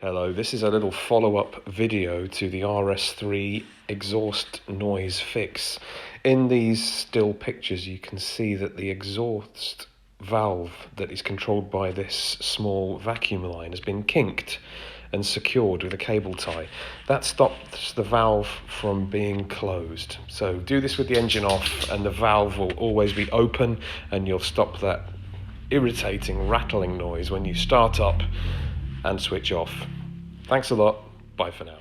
Hello, this is a little follow-up video to the RS3 exhaust noise fix. In these still pictures you can see that the exhaust valve that is controlled by this small vacuum line has been kinked and secured with a cable tie. That stops the valve from being closed. So do this with the engine off and the valve will always be open and you'll stop that irritating rattling noise when you start up and switch off. Thanks a lot. Bye for now.